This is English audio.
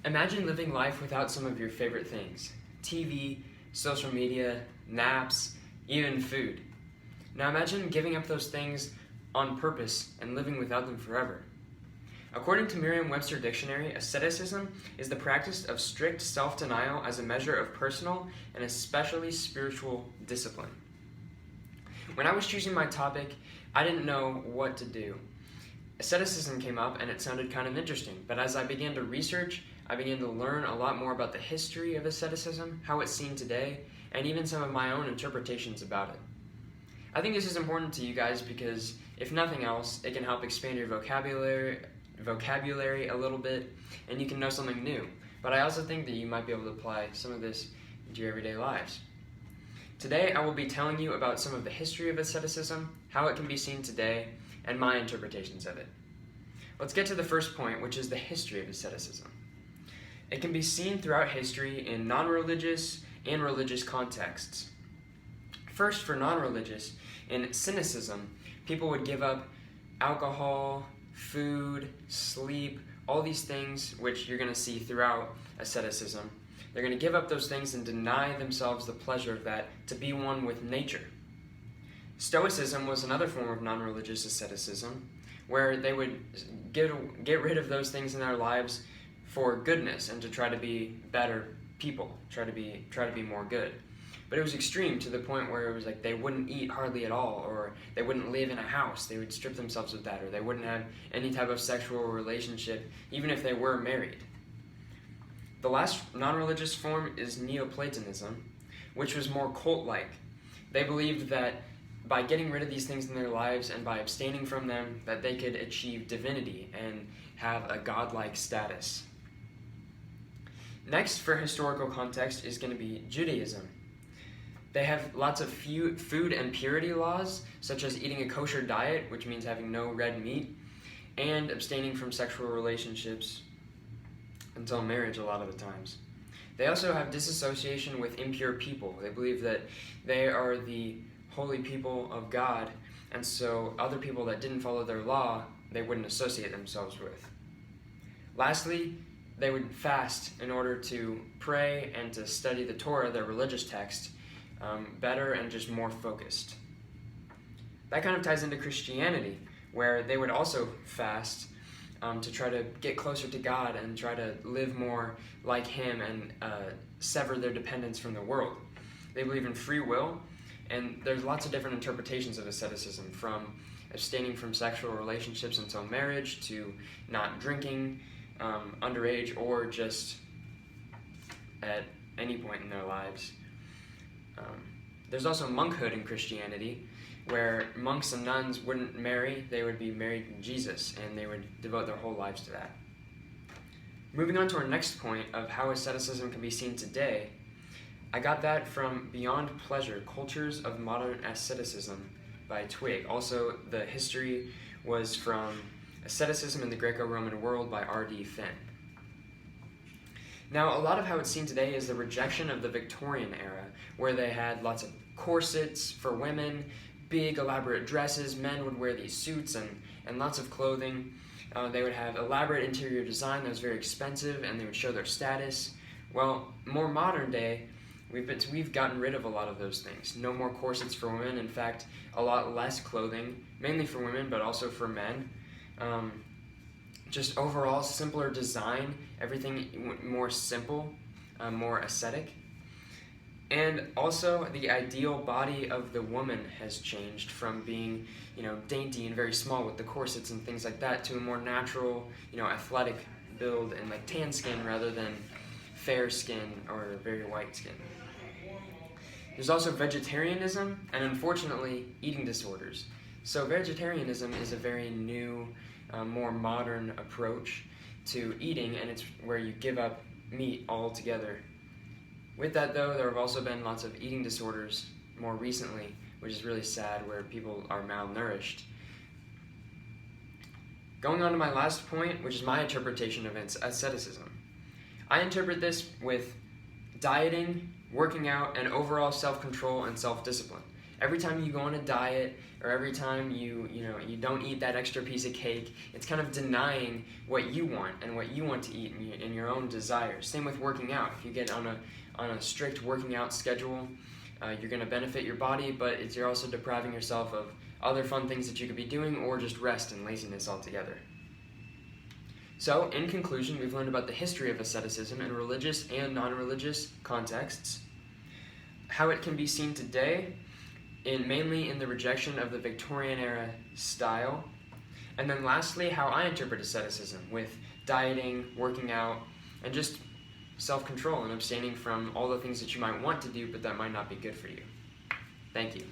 Imagine living life without some of your favorite things: TV, social media, naps, even food. Now imagine giving up those things on purpose and living without them forever. According to Merriam-Webster Dictionary, asceticism is the practice of strict self-denial as a measure of personal and especially spiritual discipline. When I was choosing my topic, I didn't know what to do. Asceticism came up and it sounded kind of interesting, but as I began to research, I began to learn a lot more about the history of asceticism, how it's seen today, and even some of my own interpretations about it. I think this is important to you guys because, if nothing else, it can help expand your vocabulary a little bit, and you can know something new. But I also think that you might be able to apply some of this into your everyday lives. Today, I will be telling you about some of the history of asceticism, how it can be seen today, and my interpretations of it. Let's get to the first point, which is the history of asceticism. It can be seen throughout history in non-religious and religious contexts. First, for non-religious, in cynicism, people would give up alcohol, food, sleep, all these things which you're going to see throughout asceticism. They're going to give up those things and deny themselves the pleasure of that to be one with nature. Stoicism was another form of non-religious asceticism, where they would get rid of those things in their lives for goodness and to try to be better people, try to be more good. But it was extreme to the point where it was like they wouldn't eat hardly at all, or they wouldn't live in a house. They would strip themselves of that, or they wouldn't have any type of sexual relationship, even if they were married. The last non-religious form is Neoplatonism, which was more cult-like. They believed that by getting rid of these things in their lives and by abstaining from them, that they could achieve divinity and have a godlike status. Next, for historical context, is going to be Judaism. They have lots of food and purity laws, such as eating a kosher diet, which means having no red meat, and abstaining from sexual relationships until marriage a lot of the times. They also have disassociation with impure people. They believe that they are the holy people of God, and so other people that didn't follow their law, they wouldn't associate themselves with. Lastly, they would fast in order to pray and to study the Torah, their religious text, better and just more focused. That kind of ties into Christianity, where they would also fast to try to get closer to God and try to live more like Him and sever their dependence from the world. They believe in free will, and there's lots of different interpretations of asceticism, from abstaining from sexual relationships until marriage to not drinking underage or just at any point in their lives. There's also monkhood in Christianity, where monks and nuns wouldn't marry, they would be married to Jesus, and they would devote their whole lives to that. Moving on to our next point of how asceticism can be seen today, I got that from Beyond Pleasure, Cultures of Modern Asceticism by Twigg. Also, the history was from Asceticism in the Greco-Roman World by R.D. Finn. Now, a lot of how it's seen today is the rejection of the Victorian era, where they had lots of corsets for women, big elaborate dresses. Men would wear these suits and lots of clothing. They would have elaborate interior design that was very expensive, and they would show their status. Well, more modern day, we've gotten rid of a lot of those things. No more corsets for women. In fact, a lot less clothing, mainly for women, but also for men. Just overall simpler design, everything more simple, more aesthetic. And also the ideal body of the woman has changed from being, dainty and very small with the corsets and things like that to a more natural, athletic build and like tan skin rather than fair skin or very white skin. There's also vegetarianism and, unfortunately, eating disorders. So vegetarianism is a very new, more modern approach to eating, and it's where you give up meat altogether. With that, though, there have also been lots of eating disorders more recently, which is really sad, where people are malnourished. Going on to my last point, which is my interpretation of asceticism. I interpret this with dieting, working out, and overall self-control and self-discipline. every time you go on a diet or every time you don't eat that extra piece of cake, it's kind of denying what you want and what you want to eat and your own desires. Same with working out. If you get on a strict working out schedule, you're going to benefit your body, but you're also depriving yourself of other fun things that you could be doing, or just rest and laziness altogether. So, in conclusion, we've learned about the history of asceticism in religious and non-religious contexts, how it can be seen today, mainly in the rejection of the Victorian-era style, and then lastly, how I interpret asceticism with dieting, working out, and just self-control and abstaining from all the things that you might want to do but that might not be good for you. Thank you.